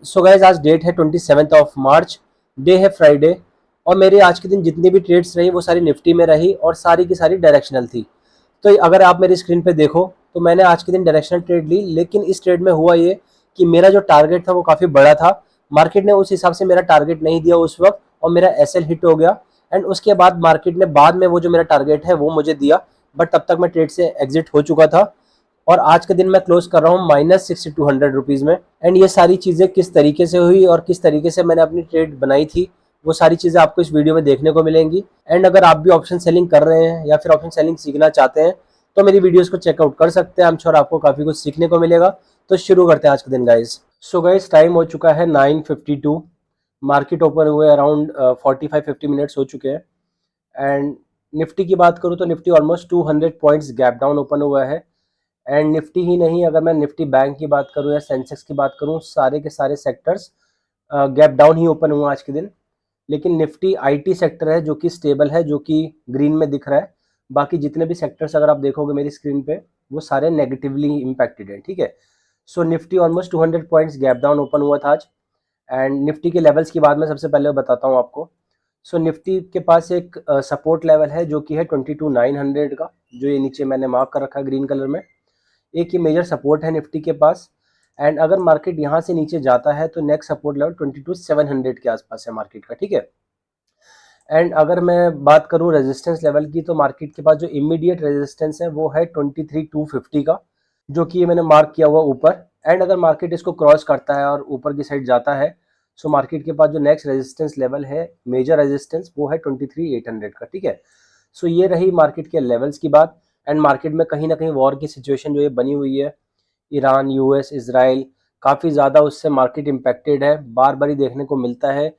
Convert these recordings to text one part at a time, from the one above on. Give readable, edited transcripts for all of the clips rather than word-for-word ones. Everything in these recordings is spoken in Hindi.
सो गाइज आज डेट है 27 मार्च, डे है फ्राइडे। और मेरे आज के दिन जितनी भी ट्रेड्स रही वो सारी निफ्टी में रही और सारी की सारी डायरेक्शनल थी। तो अगर आप मेरी स्क्रीन पे देखो तो मैंने आज के दिन डायरेक्शनल ट्रेड ली, लेकिन इस ट्रेड में हुआ ये कि मेरा जो टारगेट था वो काफ़ी बड़ा था। मार्केट ने उस हिसाब से मेरा टारगेट नहीं दिया उस वक्त और मेरा एसएल हिट हो गया। एंड उसके बाद मार्केट ने बाद में वो जो मेरा टारगेट है वो मुझे दिया, बट तब तक मैं ट्रेड से एग्जिट हो चुका था। और आज के दिन मैं क्लोज कर रहा हूँ -6200 रुपीज़ में। एंड ये सारी चीज़ें किस तरीके से हुई और किस तरीके से मैंने अपनी ट्रेड बनाई थी, वो सारी चीज़ें आपको इस वीडियो में देखने को मिलेंगी। एंड अगर आप भी ऑप्शन सेलिंग कर रहे हैं या फिर ऑप्शन सेलिंग सीखना चाहते हैं तो मेरी वीडियोस को चेकआउट कर सकते हैं। आई एम श्योर आपको काफ़ी कुछ सीखने को मिलेगा। तो शुरू करते हैं आज के दिन गाइज। सो गाइज टाइम हो चुका है 9:52। मार्केट ओपन हुए अराउंड 45-50 मिनट्स हो चुके हैं। एंड निफ्टी की बात करूँ तो Nifty almost 200 points gap down open हुआ है। एंड निफ्टी ही नहीं, अगर मैं निफ्टी बैंक की बात करूं या सेंसेक्स की बात करूं, सारे के सारे सेक्टर्स गैप डाउन ही ओपन हुआ आज के दिन। लेकिन निफ्टी आईटी सेक्टर है जो कि स्टेबल है, जो कि ग्रीन में दिख रहा है। बाकी जितने भी सेक्टर्स अगर आप देखोगे मेरी स्क्रीन पे वो सारे नेगेटिवली इम्पैक्टेड है। ठीक है, so Nifty almost 200 points gap down open हुआ था आज। एंड निफ्टी के लेवल्स की बात मैं सबसे पहले बताता हूँ आपको। सो निफ्टी के पास एक सपोर्ट लेवल है जो कि है 22,900 का, जो ये नीचे मैंने मार्क कर रखा है ग्रीन कलर में। एक ये मेजर सपोर्ट है निफ्टी के पास। एंड अगर मार्केट यहाँ से नीचे जाता है तो नेक्स्ट सपोर्ट लेवल 22,700 के आसपास है मार्केट का। ठीक है, एंड अगर मैं बात करूँ रेजिस्टेंस लेवल की तो मार्केट के पास जो इमीडिएट रेजिस्टेंस है वो है 23,250 का, जो कि ये मैंने मार्क किया हुआ ऊपर। एंड अगर मार्केट इसको क्रॉस करता है और ऊपर की साइड जाता है, सो मार्केट के पास जो नेक्स्ट रेजिस्टेंस लेवल है, मेजर रेजिस्टेंस, वो है 23,800 का। ठीक है, सो ये रही मार्केट के लेवल्स की बात। एंड मार्केट में कहीं ना कहीं वॉर की सिचुएशन जो ये बनी हुई है, ईरान, यूएस, इजराइल, काफ़ी ज़्यादा उससे मार्केट इम्पैक्टेड है। बार बार ही देखने को मिलता है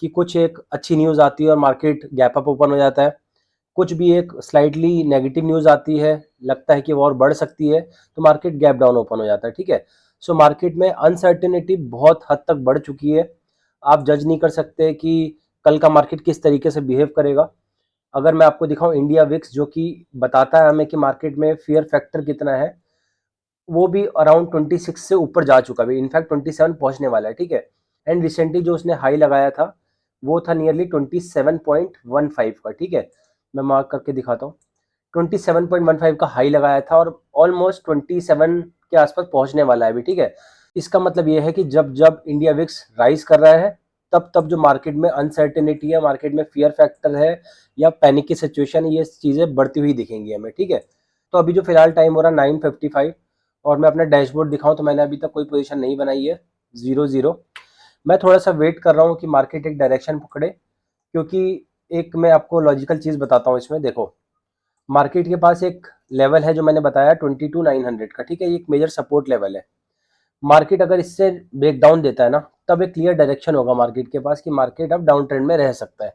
कि कुछ एक अच्छी न्यूज़ आती है और मार्केट गैप अप ओपन हो जाता है, कुछ भी एक स्लाइटली नेगेटिव न्यूज़ आती है, लगता है कि वॉर बढ़ सकती है, तो मार्केट गैप डाउन ओपन हो जाता है। ठीक है, सो मार्केट में अनसर्टेनिटी बहुत हद तक बढ़ चुकी है। आप जज नहीं कर सकते कि कल का मार्केट किस तरीके से बिहेव करेगा। अगर मैं आपको दिखाऊं इंडिया विक्स, जो कि बताता है हमें कि मार्केट में फियर फैक्टर कितना है, वो भी अराउंड 26 से ऊपर जा चुका है, इनफैक्ट 27 पहुंचने वाला है। ठीक है, एंड रिसेंटली जो उसने हाई लगाया था वो था नियरली 27.15 का। ठीक है, मैं मार्क करके दिखाता हूँ। 27.15 का हाई लगाया था और ऑलमोस्ट 27 के आसपास पहुंचने वाला है अभी। ठीक है, इसका मतलब ये है कि जब जब इंडिया विक्स राइज कर रहा है तब तब जो मार्केट में अनसर्टेनिटी है, मार्केट में फियर फैक्टर है या पैनिक की सिचुएशन है, ये चीज़ें बढ़ती हुई दिखेंगी हमें। ठीक है, तो अभी जो फिलहाल टाइम हो रहा है 9:55, और मैं अपना डैशबोर्ड दिखाऊं तो मैंने अभी तक कोई पोजीशन नहीं बनाई है, 0-0। मैं थोड़ा सा वेट कर रहा हूँ कि मार्केट एक डायरेक्शन पकड़े, क्योंकि एक मैं आपको लॉजिकल चीज़ बताता हूँ इसमें। देखो, मार्केट के पास एक लेवल है जो मैंने बताया 22,900 का। ठीक है, ये एक मेजर सपोर्ट लेवल है। मार्केट अगर इससे ब्रेक डाउन देता है ना, तब एक क्लियर डायरेक्शन होगा मार्केट के पास कि मार्केट अब डाउन ट्रेंड में रह सकता है।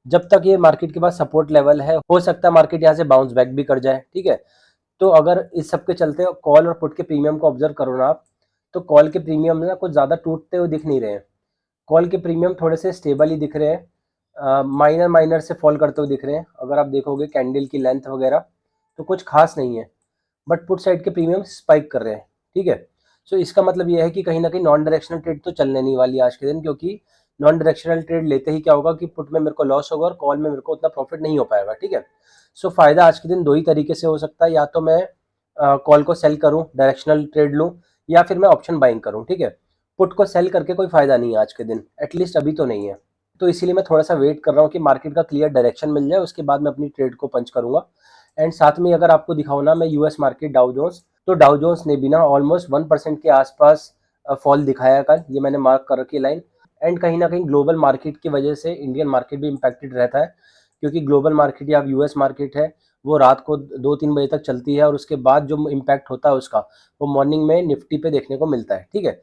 जब तक ये मार्केट के पास सपोर्ट लेवल है, हो सकता है मार्केट यहाँ से बाउंस बैक भी कर जाए। ठीक है, तो अगर इस सब के चलते कॉल और पुट के प्रीमियम को ऑब्जर्व करो ना आप, तो कॉल के प्रीमियम ना कुछ ज़्यादा टूटते हुए दिख नहीं रहे हैं। कॉल के प्रीमियम थोड़े से स्टेबल ही दिख रहे हैं, माइनर माइनर से फॉल करते हुए दिख रहे हैं। अगर आप देखोगे कैंडल की लेंथ वगैरह तो कुछ खास नहीं है, बट पुट साइड के प्रीमियम स्पाइक कर रहे हैं। ठीक है, सो इसका मतलब ये है कि कहीं ना कहीं नॉन डायरेक्शनल ट्रेड तो चलने नहीं वाली आज के दिन, क्योंकि नॉन डायरेक्शनल ट्रेड लेते ही क्या होगा कि पुट में मेरे को लॉस होगा और कॉल में मेरे को उतना प्रॉफिट नहीं हो पाएगा। ठीक है, सो फायदा आज के दिन दो ही तरीके से हो सकता है, या तो मैं कॉल को सेल करूं, डायरेक्शनल ट्रेड लूं, या फिर मैं ऑप्शन बाइंग करूं। ठीक है, पुट को सेल करके कोई फायदा नहीं है आज के दिन, एटलीस्ट अभी तो नहीं है। तो इसीलिए मैं थोड़ा सा वेट कर रहा हूँ कि मार्केट का क्लियर डायरेक्शन मिल जाए, उसके बाद मैं अपनी ट्रेड को पंच करूंगा। एंड साथ में अगर आपको दिखाऊं ना मैं यूएस मार्केट डाउ जोन्स, तो डाउ जोन्स ने भी ना ऑलमोस्ट 1% के आसपास फॉल दिखाया कल, ये मैंने मार्क कर रखी लाइन। एंड कहीं ना कहीं ग्लोबल मार्केट की वजह से इंडियन मार्केट भी इम्पैक्टेड रहता है, क्योंकि ग्लोबल मार्केट या यूएस मार्केट है वो रात को 2-3 बजे तक चलती है, और उसके बाद जो इम्पैक्ट होता है उसका वो मॉर्निंग में निफ्टी पे देखने को मिलता है। ठीक है,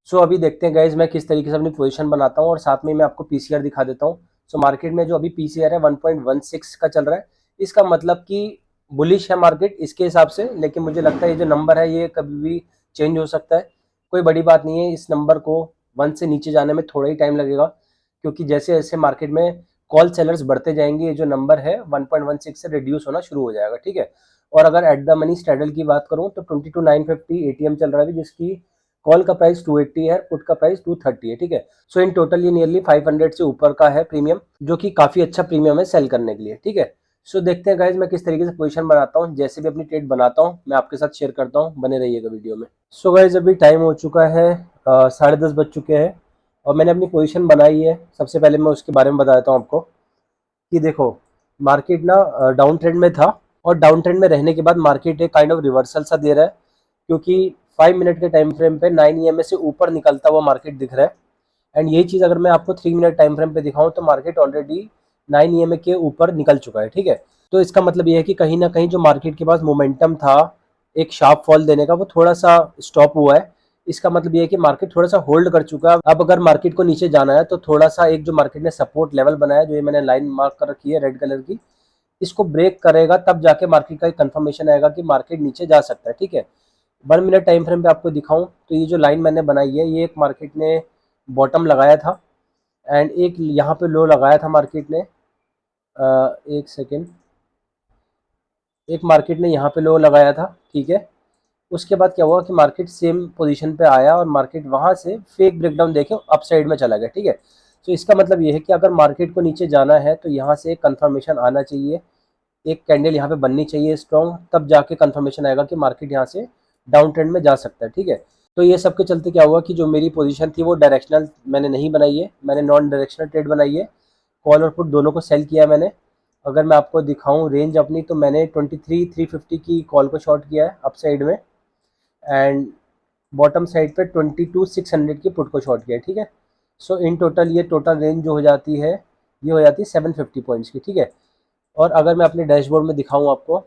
सो अभी देखते हैं गाइज मैं किस तरीके से अपनी पोजीशन बनाता हूँ, और साथ में मैं आपको पीसीआर दिखा देता हूँ। सो मार्केट में जो अभी पीसीआर है 1.16 का चल रहा है, इसका मतलब कि बुलिश है मार्केट इसके हिसाब से। लेकिन मुझे लगता है ये जो नंबर है ये कभी भी चेंज हो सकता है, कोई बड़ी बात नहीं है। इस नंबर को 1 से नीचे जाने में थोड़ा ही टाइम लगेगा, क्योंकि जैसे जैसे मार्केट में कॉल सेलर्स बढ़ते जाएंगे, ये जो नंबर है 1.16 से रिड्यूस होना शुरू हो जाएगा। ठीक है, और अगर एट द मनी स्ट्रेडल की बात करूं तो 22,950 एटीएम चल रहा है अभी, जिसकी कॉल का प्राइस 280 है, पुट का प्राइस 230 है, ठीक है। सो इन टोटल ये नियरली 500 से ऊपर का है प्रीमियम, जो कि काफ़ी अच्छा प्रीमियम है सेल करने के लिए, ठीक है। सो देखते हैं गाइज मैं किस तरीके से पोजीशन बनाता हूँ, जैसे भी अपनी ट्रेड बनाता हूँ मैं आपके साथ शेयर करता हूँ, बने रहिएगा वीडियो में। सो गाइज अभी टाइम हो चुका है 10:30 बज चुके हैं और मैंने अपनी पोजीशन बनाई है। सबसे पहले मैं उसके बारे में बता देता हूँ आपको कि देखो, मार्केट ना डाउन ट्रेंड में था और डाउन ट्रेंड में रहने के बाद मार्केट एक काइंड ऑफ रिवर्सल सा दे रहा है, क्योंकि 5 मिनट के टाइम फ्रेम पे 9 ईएमए से ऊपर निकलता हुआ मार्केट दिख रहा है। एंड यही चीज़ अगर मैं आपको 3 मिनट टाइम फ्रेम पे दिखाऊं तो मार्केट ऑलरेडी 9 ईएमए के ऊपर निकल चुका है, ठीक है। तो इसका मतलब ये है कि कहीं ना कहीं जो मार्केट के पास मोमेंटम था एक शार्प फॉल देने का, वो थोड़ा सा स्टॉप हुआ है। इसका मतलब ये है कि मार्केट थोड़ा सा होल्ड कर चुका है। अब अगर मार्केट को नीचे जाना है तो थोड़ा सा एक जो मार्केट ने सपोर्ट लेवल बनाया, जो ये मैंने लाइन मार्क कर रखी है रेड कलर की, इसको ब्रेक करेगा तब जाके मार्केट का एक कंफर्मेशन आएगा कि मार्केट नीचे जा सकता है, ठीक है। 1 मिनट टाइम फ्रेम पे आपको दिखाऊं तो ये जो लाइन मैंने बनाई है, ये एक मार्केट ने बॉटम लगाया था एंड एक यहाँ पे लो लगाया था मार्केट ने। एक सेकेंड, एक मार्केट ने यहाँ पे लो लगाया था, ठीक है। उसके बाद क्या हुआ कि मार्केट सेम पोजीशन पे आया और मार्केट वहाँ से फेक ब्रेकडाउन देके अप साइड में चला गया, ठीक है। तो इसका मतलब ये है कि अगर मार्केट को नीचे जाना है तो यहाँ से एक कंफर्मेशन आना चाहिए, एक कैंडल यहाँ पे बननी चाहिए स्ट्रॉन्ग, तब जाके कंफर्मेशन आएगा कि मार्केट यहाँ से डाउन ट्रेंड में जा सकता है, ठीक है। तो ये सब के चलते क्या हुआ कि जो मेरी पोजीशन थी वो डायरेक्शनल मैंने नहीं बनाई है, मैंने नॉन डायरेक्शनल ट्रेड बनाई है। कॉल और पुट दोनों को सेल किया मैंने। अगर मैं आपको दिखाऊं रेंज अपनी, तो मैंने 23,350 की कॉल को शॉर्ट किया है अप साइड में एंड बॉटम साइड पे 22,600 की पुट को शॉर्ट किया है, ठीक है। सो इन टोटल ये टोटल रेंज जो हो जाती है, ये हो जाती है 750 पॉइंट्स की, ठीक है। और अगर मैं अपने डैशबोर्ड में दिखाऊं आपको,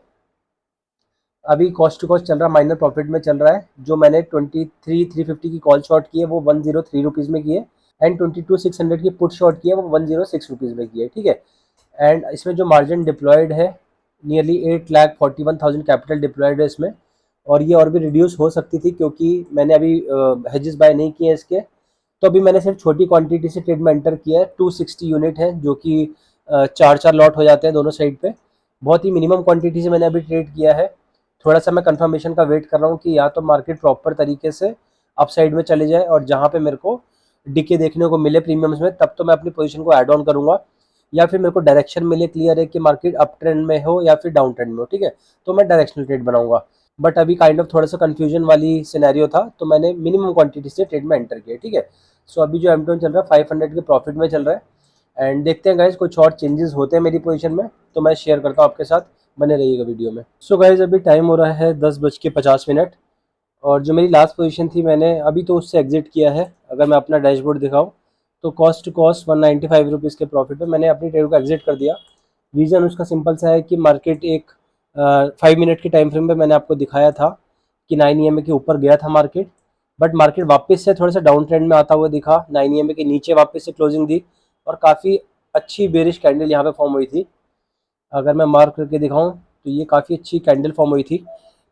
अभी कॉस्ट टू कॉस्ट चल रहा है, माइनर प्रॉफिट में चल रहा है। जो मैंने 23,350 की कॉल शॉर्ट की है वो 103 रुपीज़ में की है एंड 22,600 की पुट शॉर्ट की है वो 106 रुपीज़ में की है, ठीक है। एंड इसमें जो मार्जिन डिप्लॉयड है, नियरली 8,41,000 कैपिटल डिप्लॉयड है इसमें। और ये और भी रिड्यूस हो सकती थी क्योंकि मैंने अभी हेजेस बाय नहीं किए हैं इसके। तो अभी मैंने सिर्फ छोटी क्वांटिटी से ट्रेड में एंटर किया है, 260 यूनिट है, जो कि चार चार लॉट हो जाते हैं दोनों साइड पे। बहुत ही मिनिमम क्वांटिटी से मैंने अभी ट्रेड किया है। थोड़ा सा मैं कंफर्मेशन का वेट कर रहा हूँ कि या तो मार्केट प्रॉपर तरीके से अप साइड में चले जाए और जहाँ पे मेरे को डीके देखने को मिले प्रीमियम्स में, तब तो मैं अपनी पोजीशन को ऐड ऑन करूँगा। या फिर मेरे को डायरेक्शन मिले क्लियर है कि मार्केट अप ट्रेंड में हो या फिर डाउन ट्रेंड में हो, ठीक है, तो मैं डायरेक्शनल ट्रेड बनाऊंगा। बट अभी काइंड ऑफ थोड़ा सा कंफ्यूजन वाली सिनेरियो था, तो मैंने मिनिमम क्वांटिटी से ट्रेड में एंटर किया, ठीक है। सो अभी जो M2 चल रहा है 500 के प्रॉफिट में चल रहा है एंड देखते हैं गाइज कुछ और चेंजेस होते हैं मेरी पोजीशन में तो मैं शेयर करता हूँ आपके साथ, बने रहिएगा वीडियो में। सो गाइज अभी टाइम हो रहा है 10:50 और जो मेरी लास्ट पोजीशन थी मैंने अभी तो उससे एग्जिट किया है। अगर मैं अपना डैशबोर्ड दिखाऊं तो कॉस्ट टू कॉस्ट 195 रुपीज़ के प्रॉफिट पे मैंने अपनी ट्रेड को एग्जिट कर दिया। रीज़न उसका सिंपल सा है कि मार्केट एक 5 मिनट के टाइम फ्रेम पे मैंने आपको दिखाया था कि 9 EMA के ऊपर गया था मार्केट, बट मार्केट वापस से थोड़ा सा डाउन ट्रेंड में आता हुआ दिखा, 9 EMA के नीचे वापस से क्लोजिंग दी और काफ़ी अच्छी बेरिश कैंडल यहाँ पे फॉर्म हुई थी। अगर मैं मार्क करके दिखाऊं तो ये काफ़ी अच्छी कैंडल फॉर्म हुई थी,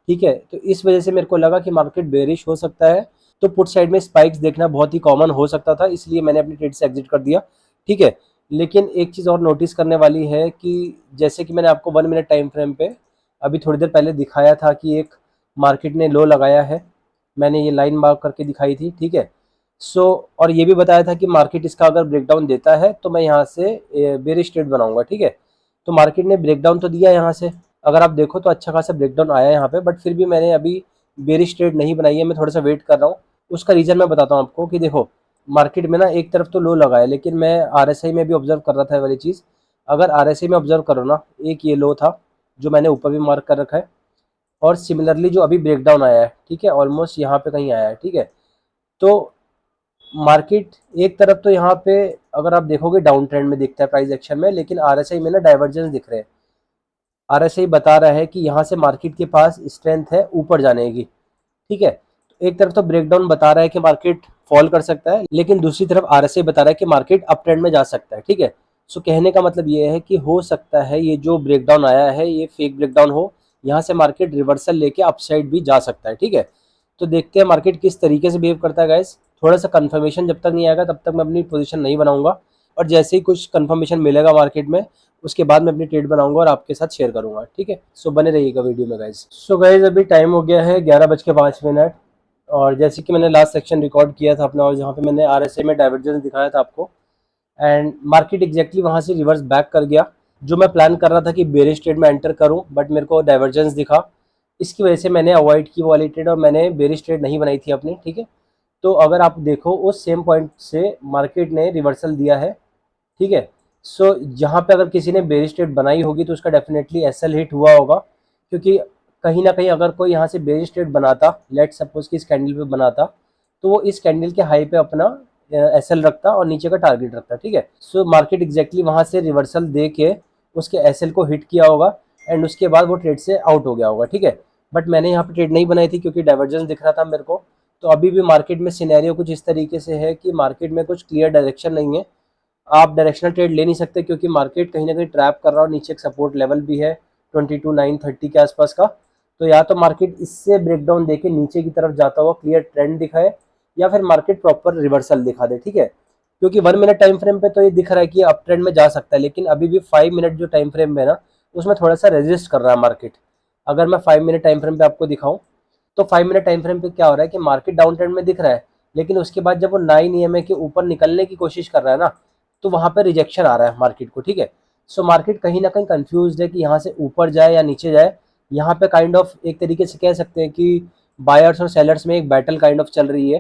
ठीक है। तो इस वजह से मेरे को लगा कि मार्केट बेरिश हो सकता है, तो पुट साइड में स्पाइक्स देखना बहुत ही कॉमन हो सकता था, इसलिए मैंने अपनी ट्रेड से एग्जिट कर दिया, ठीक है। लेकिन एक चीज़ और नोटिस करने वाली है कि जैसे कि मैंने आपको 1 मिनट टाइम फ्रेम पे अभी थोड़ी देर पहले दिखाया था कि एक मार्केट ने लो लगाया है, मैंने ये लाइन मार्क करके दिखाई थी, ठीक है। सो और ये भी बताया था कि मार्केट इसका अगर ब्रेकडाउन देता है तो मैं यहाँ से बेरिश ट्रेड बनाऊंगा, ठीक है। तो मार्केट ने ब्रेकडाउन तो दिया यहाँ से, अगर आप देखो तो अच्छा खासा ब्रेकडाउन आया है यहाँ पे, बट फिर भी मैंने अभी बेरिश ट्रेड नहीं बनाई है, मैं थोड़ा सा वेट कर रहा हूँ। उसका रीज़न मैं बताता हूँ आपको कि देखो, मार्केट में ना एक तरफ तो लो लगा है, लेकिन मैं RSI में भी ऑब्जर्व कर रहा था ये वाली चीज़। अगर RSI में ऑब्जर्व करो ना, एक ये लो था जो मैंने ऊपर भी मार्क कर रखा है, और सिमिलरली जो अभी ब्रेकडाउन आया है, ठीक है, ऑलमोस्ट यहाँ पे कहीं आया है, ठीक है। तो मार्केट एक तरफ तो यहाँ पे अगर आप देखोगे डाउन ट्रेंड में दिखता है प्राइस एक्शन में, लेकिन RSI में ना डाइवर्जेंस दिख रहे हैं। RSI बता रहा है कि यहाँ से मार्केट के पास स्ट्रेंथ है ऊपर जाने की, ठीक है। तो एक तरफ तो ब्रेकडाउन बता रहा है कि मार्केट फॉल कर सकता है, लेकिन दूसरी तरफ RSI बता रहा है कि मार्केट अप ट्रेंड में जा सकता है, ठीक है। सो कहने का मतलब ये है कि हो सकता है ये जो ब्रेकडाउन आया है ये फेक ब्रेकडाउन हो, यहाँ से मार्केट रिवर्सल लेके अपसाइड भी जा सकता है, ठीक है। तो देखते हैं मार्केट किस तरीके से बिहेव करता है गाइस। थोड़ा सा कंफर्मेशन जब तक नहीं आएगा तब तक मैं अपनी पोजीशन नहीं बनाऊंगा, और जैसे ही कुछ कंफर्मेशन मिलेगा मार्केट में उसके बाद मैं अपनी ट्रेड बनाऊंगा और आपके साथ शेयर करूंगा, ठीक है। सो बने रहिएगा वीडियो में गाइज। सो गाइज अभी टाइम हो गया है 11:05 और जैसे कि मैंने लास्ट सेक्शन रिकॉर्ड किया था अपना, और जहाँ पे मैंने आरएसए में डाइवर्जेंस दिखाया था आपको, एंड मार्केट एग्जैक्टली वहाँ से रिवर्स बैक कर गया। जो मैं प्लान कर रहा था कि बेरिश ट्रेड में एंटर करूँ, बट मेरे को डाइवर्जेंस दिखा, इसकी वजह से मैंने अवॉइड की वो वाली ट्रेड और मैंने बेरिश ट्रेड नहीं बनाई थी अपनी, ठीक है। तो अगर आप देखो उस सेम पॉइंट से मार्केट ने रिवर्सल दिया है, ठीक है। सो यहाँ पे अगर किसी ने बेरिश ट्रेड बनाई होगी तो उसका डेफिनेटली एसएल हिट हुआ होगा, क्योंकि कहीं ना कहीं अगर कोई यहाँ से बेरिश ट्रेड बनाता, लेट सपोज कि इस कैंडल पे बनाता, तो वो इस कैंडल के हाई पे अपना एसएल रखता और नीचे का टारगेट रखता, ठीक है। सो मार्केट एग्जैक्टली वहाँ से रिवर्सल दे के उसके एसएल को हिट किया होगा एंड उसके बाद वो ट्रेड से आउट हो गया होगा, ठीक है। बट मैंने यहाँ पे ट्रेड नहीं बनाई थी क्योंकि डाइवर्जेंस दिख रहा था मेरे को। तो अभी भी मार्केट में सिनेरियो कुछ इस तरीके से है कि मार्केट में कुछ क्लियर डायरेक्शन नहीं है। आप डायरेक्शनल ट्रेड ले नहीं सकते क्योंकि मार्केट कहीं ना कहीं ट्रैप कर रहा हो, नीचे एक सपोर्ट लेवल भी है 22,930 के आसपास का। तो या तो मार्केट इससे ब्रेकडाउन देके नीचे की तरफ जाता हुआ क्लियर ट्रेंड दिखाए, या फिर मार्केट प्रॉपर रिवर्सल दिखा दे, ठीक है। क्योंकि 1 मिनट टाइम फ्रेम पे तो ये दिख रहा है कि अप ट्रेंड में जा सकता है, लेकिन अभी भी 5 मिनट जो टाइम फ्रेम में है ना, उसमें थोड़ा सा रेजिस्ट कर रहा है मार्केट। अगर मैं 5 मिनट टाइम फ्रेम पे आपको दिखाऊं, तो 5 मिनट टाइम फ्रेम पे क्या हो रहा है कि मार्केट डाउन ट्रेंड में दिख रहा है, लेकिन उसके बाद जब वो 9 EMA के ऊपर निकलने की कोशिश कर रहा है ना, तो वहां पर रिजेक्शन आ रहा है मार्केट को, ठीक है। सो मार्केट कहीं ना कहीं कंफ्यूज है कि यहाँ से ऊपर जाए या नीचे जाए। यहाँ पे काइंड ऑफ एक तरीके से कह सकते हैं कि बायर्स और सेलर्स में एक बैटल काइंड ऑफ चल रही है,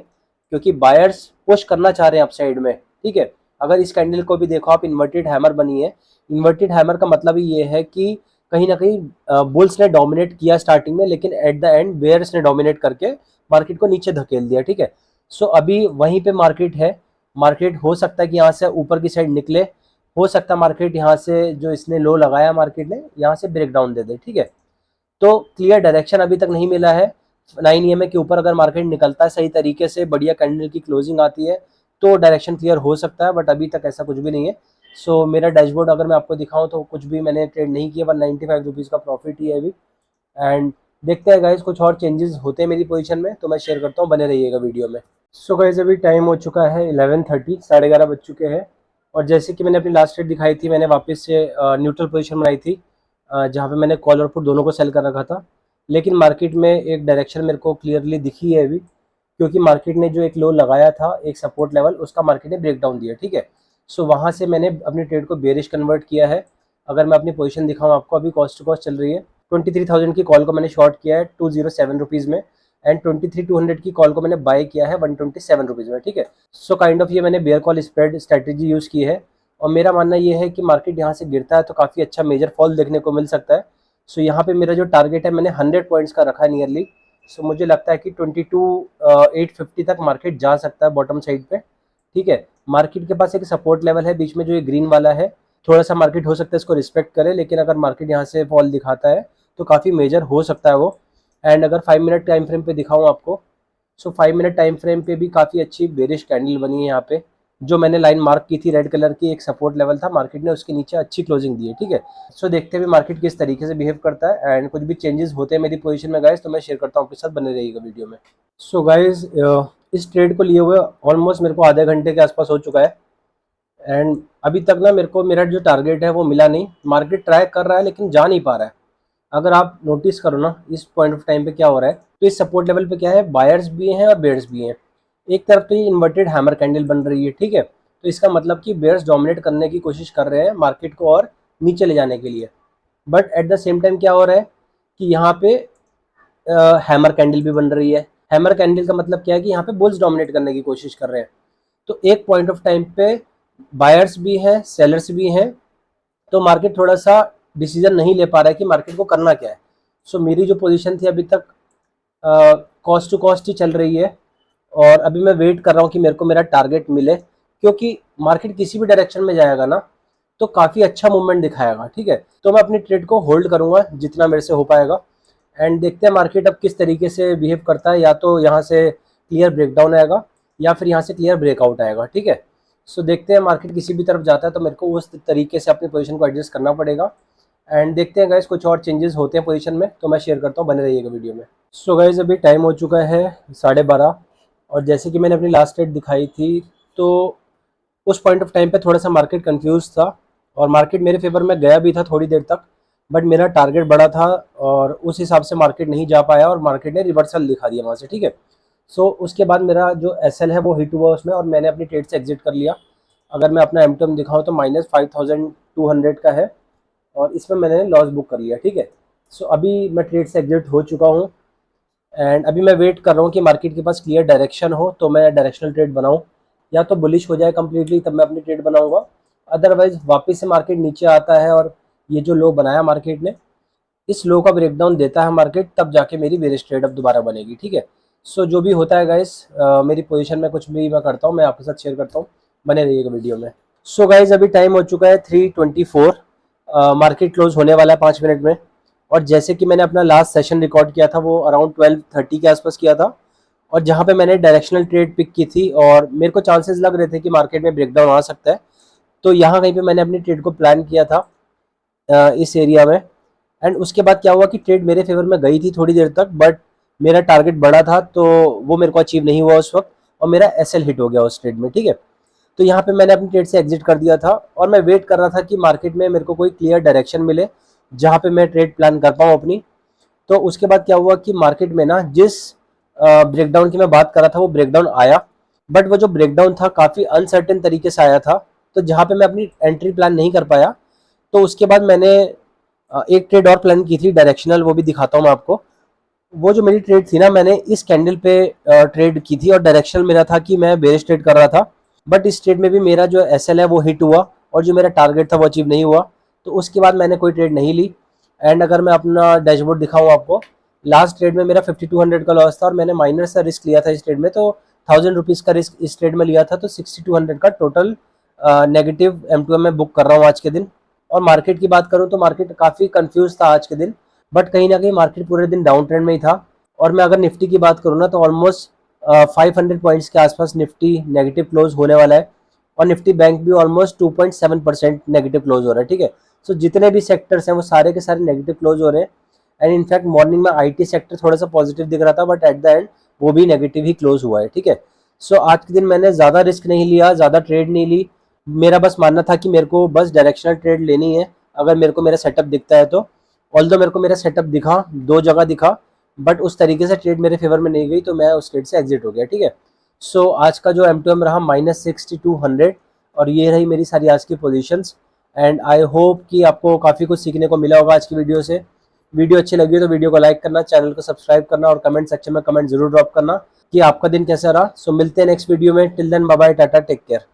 क्योंकि बायर्स पुश करना चाह रहे हैं अपसाइड में, ठीक है। अगर इस कैंडल को भी देखो आप, इन्वर्टेड हैमर बनी है। इन्वर्टेड हैमर का मतलब ही ये है कि कहीं ना कहीं बुल्स ने डोमिनेट किया स्टार्टिंग में, लेकिन एट द एंड बेयर्स ने डोमिनेट करके मार्केट को नीचे धकेल दिया, ठीक है। सो अभी वहीं पे मार्केट है। मार्केट हो सकता है कि यहाँ से ऊपर की साइड निकले, हो सकता है मार्केट यहाँ से जो इसने लो लगाया मार्केट ने यहाँ से ब्रेक डाउन दे दे, ठीक है। तो क्लियर डायरेक्शन अभी तक नहीं मिला है। 9 EMA के ऊपर अगर मार्केट निकलता है सही तरीके से, बढ़िया कैंडल की क्लोजिंग आती है, तो डायरेक्शन क्लियर हो सकता है, बट अभी तक ऐसा कुछ भी नहीं है। सो मेरा डैशबोर्ड अगर मैं आपको दिखाऊं तो कुछ भी मैंने ट्रेड नहीं किया, 195 रुपीज़ का प्रॉफिट ही है अभी। एंड देखते हैं गाइज, कुछ और चेंजेस होते हैं मेरी पोजीशन में तो मैं शेयर करता हूँ, बने रहिएगा वीडियो में। सो गाइज अभी टाइम हो चुका है 11:30, 11:30 बज चुके हैं। और जैसे कि मैंने अपनी लास्ट ट्रेड दिखाई थी, मैंने वापस से न्यूट्रल पोजीशन बनाई थी, जहाँ पे मैंने कॉल और पुट दोनों को सेल कर रखा था। लेकिन मार्केट में एक डायरेक्शन मेरे को क्लियरली दिखी है अभी, क्योंकि मार्केट ने जो एक लो लगाया था, एक सपोर्ट लेवल, उसका मार्केट ने ब्रेक डाउन दिया, ठीक है। सो वहाँ से मैंने अपनी ट्रेड को बेरिश कन्वर्ट किया है। अगर मैं अपनी पोजीशन दिखाऊँ आपको, अभी कॉस्ट टू कॉस्ट चल रही है 23,000 की कॉल को मैंने शॉर्ट किया है 207 रुपीज़ में, एंड 23,200 की कॉल को मैंने बाय किया है 127 रुपीज़ में, ठीक है। सो काइंड ऑफ ये मैंने bear call spread strategy use की है। और मेरा मानना ये है कि मार्केट यहाँ से गिरता है तो काफ़ी अच्छा मेजर फॉल देखने को मिल सकता है। सो यहाँ पे मेरा जो टारगेट है मैंने 100 पॉइंट्स का रखा है नियरली। सो मुझे लगता है कि 22,850 तक मार्केट जा सकता है बॉटम साइड पे, ठीक है। मार्केट के पास एक सपोर्ट लेवल है बीच में जो ये ग्रीन वाला है, थोड़ा सा मार्केट हो सकता है इसको रिस्पेक्ट करे, लेकिन अगर मार्केट यहाँ से फॉल दिखाता है तो काफ़ी मेजर हो सकता है वो। एंड अगर 5 मिनट टाइम फ्रेम पे दिखाऊँ आपको, सो 5 मिनट टाइम फ्रेम पे भी काफ़ी अच्छी बेरिश कैंडल बनी है यहाँ पे। जो मैंने लाइन मार्क की थी रेड कलर की, एक सपोर्ट लेवल था, मार्केट ने उसके नीचे अच्छी क्लोजिंग दी है, ठीक है। सो देखते हुए मार्केट किस तरीके से बिहेव करता है, एंड कुछ भी चेंजेस होते हैं मेरी पोजीशन में गाइस तो मैं शेयर करता हूँ आपके साथ, बने रहिएगा वीडियो में। सो गाइस इस ट्रेड को लिए हुए ऑलमोस्ट मेरे को आधे घंटे के आसपास हो चुका है, एंड अभी तक ना मेरे को मेरा जो टारगेट है वो मिला नहीं। मार्केट ट्राई कर रहा है लेकिन जा नहीं पा रहा है। अगर आप नोटिस करो ना इस पॉइंट ऑफ टाइम पे क्या हो रहा है, तो इस सपोर्ट लेवल पे क्या है, बायर्स भी हैं और बेयर्स भी हैं। एक तरफ तो ये इन्वर्टेड हैमर कैंडल बन रही है, ठीक है। तो इसका मतलब कि बेयर्स डोमिनेट करने की कोशिश कर रहे हैं मार्केट को और नीचे ले जाने के लिए। But at the same time क्या हो रहा है कि यहाँ पे हैमर कैंडल भी बन रही है। हैमर कैंडल का मतलब क्या है कि यहाँ पे बुल्स डोमिनेट करने की कोशिश कर रहे हैं। तो एक पॉइंट ऑफ टाइम पे बायर्स भी हैं, सेलर्स भी हैं, तो मार्केट थोड़ा सा डिसीजन नहीं ले पा रहा है कि मार्केट को करना क्या है। सो मेरी जो पोजीशन थी अभी तक कॉस्ट टू कॉस्ट ही चल रही है, और अभी मैं वेट कर रहा हूँ कि मेरे को मेरा टारगेट मिले, क्योंकि मार्केट किसी भी डायरेक्शन में जाएगा ना तो काफ़ी अच्छा मूवमेंट दिखाएगा, ठीक है। तो मैं अपनी ट्रेड को होल्ड करूँगा जितना मेरे से हो पाएगा, एंड देखते हैं मार्केट अब किस तरीके से बिहेव करता है। या तो यहाँ से क्लियर ब्रेकडाउन आएगा या फिर यहाँ से क्लियर ब्रेकआउट आएगा, ठीक है। सो देखते हैं मार्केट किसी भी तरफ जाता है तो मेरे को उस तरीके से अपनी पोजीशन को एडजस्ट करना पड़ेगा। एंड देखते हैं गाइस कुछ और चेंजेस होते हैं पोजीशन में तो मैं शेयर करता हूँ, बने रहिएगा वीडियो में। सो गाइस अभी टाइम हो चुका है 12:30, और जैसे कि मैंने अपनी लास्ट डेट दिखाई थी, तो उस पॉइंट ऑफ टाइम पे थोड़ा सा मार्केट कंफ्यूज था और मार्केट मेरे फेवर में गया भी था थोड़ी देर तक, बट मेरा टारगेट बड़ा था और उस हिसाब से मार्केट नहीं जा पाया और मार्केट ने रिवर्सल दिखा दिया वहाँ से, ठीक है। सो उसके बाद मेरा जो एसएल है वो हिट हुआ उसमें और मैंने अपनी ट्रेड से एग्जिट कर लिया। अगर मैं अपना एम दिखाऊँ तो -5200 का है और इसमें मैंने लॉस बुक कर लिया, ठीक है। सो अभी मैं ट्रेड से एग्जिट हो चुका हूँ एंड अभी मैं वेट कर रहा हूँ कि मार्केट के पास क्लियर डायरेक्शन हो तो मैं डायरेक्शनल ट्रेड बनाऊँ, या तो बुलिश हो जाए कम्प्लीटली तब मैं अपनी ट्रेड बनाऊँगा। अदरवाइज वापस से मार्केट नीचे आता है और ये जो लो बनाया मार्केट ने, इस लो का ब्रेकडाउन देता है मार्केट, तब जाके मेरी बेरिश ट्रेड अब दोबारा बनेगी, ठीक है। सो जो भी होता है गाइस, मेरी पोजीशन में कुछ भी मैं करता हूँ मैं आपके साथ शेयर करता हूँ, बने रहिएगा वीडियो में। सो गाइस अभी टाइम हो चुका है 3:24, मार्केट क्लोज होने वाला है 5 मिनट में। और जैसे कि मैंने अपना लास्ट सेशन रिकॉर्ड किया था वो अराउंड 12:30 के आसपास किया था, और जहाँ पे मैंने डायरेक्शनल ट्रेड पिक की थी और मेरे को चांसेस लग रहे थे कि मार्केट में ब्रेकडाउन आ सकता है, तो यहाँ कहीं पे मैंने अपनी ट्रेड को प्लान किया था इस एरिया में। एंड उसके बाद क्या हुआ कि ट्रेड मेरे फेवर में गई थी थोड़ी देर तक, बट मेरा टारगेट बड़ा था तो वो मेरे को अचीव नहीं हुआ उस वक्त, और मेरा एसएल हिट हो गया उस ट्रेड में, ठीक है। तो यहाँ पे मैंने अपनी ट्रेड से एग्जिट कर दिया था और मैं वेट कर रहा था कि मार्केट में मेरे को कोई क्लियर डायरेक्शन मिले जहाँ पे मैं ट्रेड प्लान कर पाऊँ अपनी। तो उसके बाद क्या हुआ कि मार्केट में ना जिस ब्रेकडाउन की मैं बात कर रहा था वो ब्रेकडाउन आया, बट वो जो ब्रेकडाउन था काफ़ी अनसर्टेन तरीके से आया था, तो जहाँ पे मैं अपनी एंट्री प्लान नहीं कर पाया। तो उसके बाद मैंने एक ट्रेड और प्लान की थी डायरेक्शनल, वो भी दिखाता हूँ मैं आपको। वो जो मेरी ट्रेड थी ना, मैंने इस कैंडल पे ट्रेड की थी और डायरेक्शनल मेरा था कि मैं बेरिश ट्रेड कर रहा था, बट इस ट्रेड में भी मेरा जो एसएल है वो हिट हुआ और जो मेरा टारगेट था वो अचीव नहीं हुआ। तो उसके बाद मैंने कोई ट्रेड नहीं ली। एंड अगर मैं अपना डैशबोर्ड दिखाऊँ आपको, लास्ट ट्रेड में मेरा 5200 का लॉस था और मैंने माइनर सा रिस्क लिया था इस ट्रेड में, तो 1000 रुपीज़ का रिस्क इस ट्रेड में लिया था, तो 6200 का टोटल नेगेटिव M2M में बुक कर रहा हूँ आज के दिन। और मार्केट की बात करूँ तो मार्केट काफ़ी कंफ्यूज था आज के दिन, बट कहीं ना कहीं मार्केट पूरे दिन डाउन ट्रेंड में ही था। और मैं अगर निफ्टी की बात करूँ ना तो ऑलमोस्ट 500 पॉइंट्स के आसपास निफ्टी नेगेटिव क्लोज होने वाला है, और निफ्टी बैंक भी ऑलमोस्ट 2.7% नेगेटिव क्लोज हो रहा है, ठीक है। सो जितने भी सेक्टर्स हैं वो सारे के सारे नेगेटिव क्लोज हो रहे हैं। एंड इनफैक्ट मॉर्निंग में आईटी सेक्टर थोड़ा सा पॉजिटिव दिख रहा था, बट एट द एंड वो भी नेगेटिव ही क्लोज हुआ है, ठीक है। सो आज के दिन मैंने ज़्यादा रिस्क नहीं लिया, ज़्यादा ट्रेड नहीं ली। मेरा बस मानना था कि मेरे को बस डायरेक्शनल ट्रेड लेनी है अगर मेरे को मेरा सेटअप दिखता है तो। ऑल्दो मेरे को मेरा सेटअप दिखा, दो जगह दिखा, बट उस तरीके से ट्रेड मेरे फेवर में नहीं गई, तो मैं उस ट्रेड से एग्जिट हो गया, ठीक है। सो आज का जो M2M रहा -6200, और ये रही मेरी सारी आज की पोजीशंस। एंड आई होप कि आपको काफ़ी कुछ सीखने को मिला होगा आज की वीडियो से। वीडियो अच्छी लगी हो तो वीडियो को लाइक करना, चैनल को सब्सक्राइब करना और कमेंट सेक्शन में कमेंट जरूर ड्रॉप करना कि आपका दिन कैसा रहा। सो मिलते हैं नेक्स्ट वीडियो में। Till then bye bye, tata, take care.